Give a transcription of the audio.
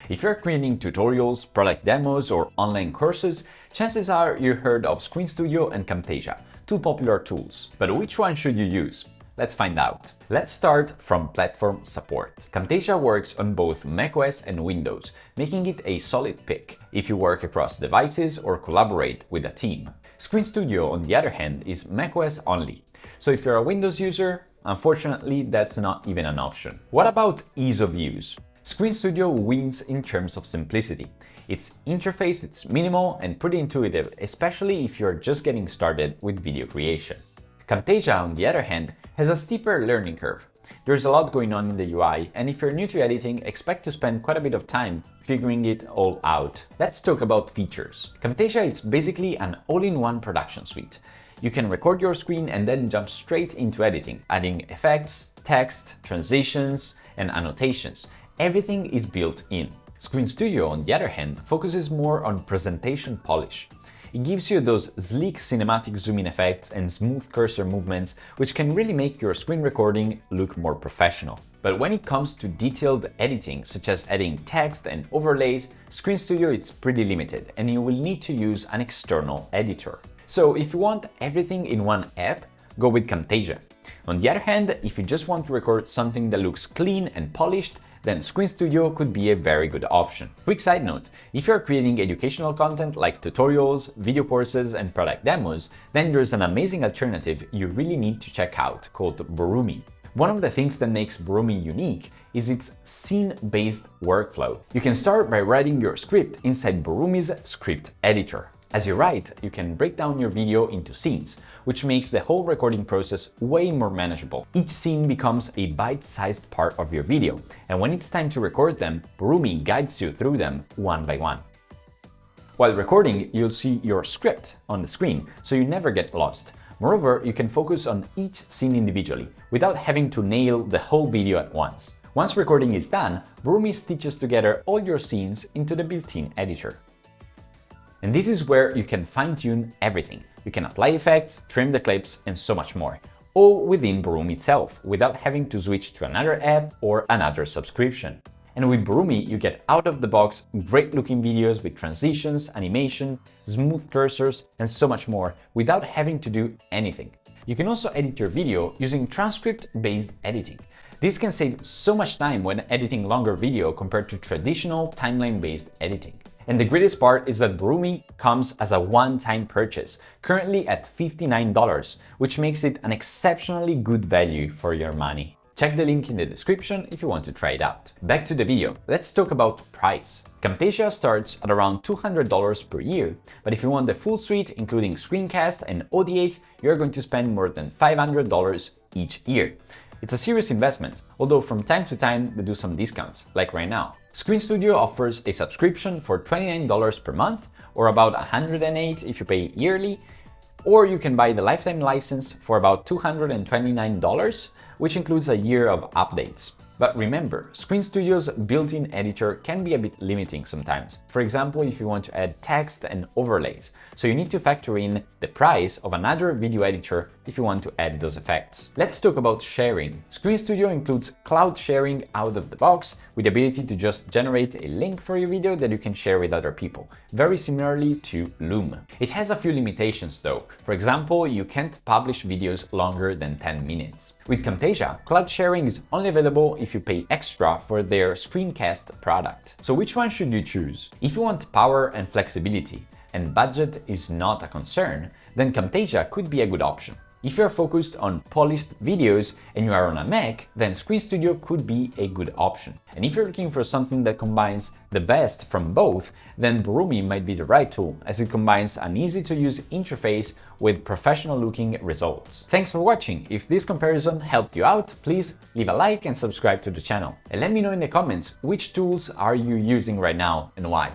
If you're creating tutorials, product demos, or online courses, chances are you heard of Screen Studio and Camtasia, two popular tools. But which one should you use? Let's find out. Let's start from platform support. Camtasia works on both macOS and Windows, making it a solid pick if you work across devices or collaborate with a team. Screen Studio, on the other hand, is macOS only. So if you're a Windows user, unfortunately, that's not even an option. What about ease of use? Screen Studio wins in terms of simplicity. Its interface is minimal and pretty intuitive, especially if you're just getting started with video creation. Camtasia, on the other hand, has a steeper learning curve. There's a lot going on in the UI, and if you're new to editing, expect to spend quite a bit of time figuring it all out. Let's talk about features. Camtasia is basically an all-in-one production suite. You can record your screen and then jump straight into editing, adding effects, text, transitions, and annotations. Everything is built in. Screen Studio, on the other hand, focuses more on presentation polish. It gives you those sleek cinematic zoom-in effects and smooth cursor movements, which can really make your screen recording look more professional. But when it comes to detailed editing, such as adding text and overlays, Screen Studio is pretty limited, and you will need to use an external editor. So if you want everything in one app, go with Camtasia. On the other hand, if you just want to record something that looks clean and polished, then Screen Studio could be a very good option. Quick side note, if you're creating educational content like tutorials, video courses, and product demos, then there's an amazing alternative you really need to check out called Borumi. One of the things that makes Borumi unique is its scene-based workflow. You can start by writing your script inside Borumi's script editor. As you write, you can break down your video into scenes, which makes the whole recording process way more manageable. Each scene becomes a bite-sized part of your video, and when it's time to record them, Borumi guides you through them one by one. While recording, you'll see your script on the screen, so you never get lost. Moreover, you can focus on each scene individually, without having to nail the whole video at once. Once recording is done, Borumi stitches together all your scenes into the built-in editor. And this is where you can fine-tune everything. You can apply effects, trim the clips, and so much more, all within Borumi itself, without having to switch to another app or another subscription. And with Borumi, you get out-of-the-box, great-looking videos with transitions, animation, smooth cursors, and so much more, without having to do anything. You can also edit your video using transcript-based editing. This can save so much time when editing longer video compared to traditional timeline-based editing. And the greatest part is that Borumi comes as a one-time purchase, currently at $59, which makes it an exceptionally good value for your money. Check the link in the description if you want to try it out. Back to the video, let's talk about price. Camtasia starts at around $200 per year, but if you want the full suite, including Screencast and Audiate, you're going to spend more than $500 each year. It's a serious investment, although from time to time they do some discounts, like right now. Screen Studio offers a subscription for $29 per month, or about $108 if you pay yearly, or you can buy the lifetime license for about $229, which includes a year of updates. But remember, Screen Studio's built-in editor can be a bit limiting sometimes. For example, if you want to add text and overlays. So you need to factor in the price of another video editor if you want to add those effects. Let's talk about sharing. Screen Studio includes cloud sharing out of the box with the ability to just generate a link for your video that you can share with other people, very similarly to Loom. It has a few limitations though. For example, you can't publish videos longer than 10 minutes. With Camtasia, cloud sharing is only available if you pay extra for their Screencast product. So which one should you choose? If you want power and flexibility, and budget is not a concern, then Camtasia could be a good option. If you're focused on polished videos and you are on a Mac, then Screen Studio could be a good option. And if you're looking for something that combines the best from both, then Borumi might be the right tool, as it combines an easy-to-use interface with professional-looking results. Thanks for watching. If this comparison helped you out, please leave a like and subscribe to the channel. And let me know in the comments which tools are you using right now and why.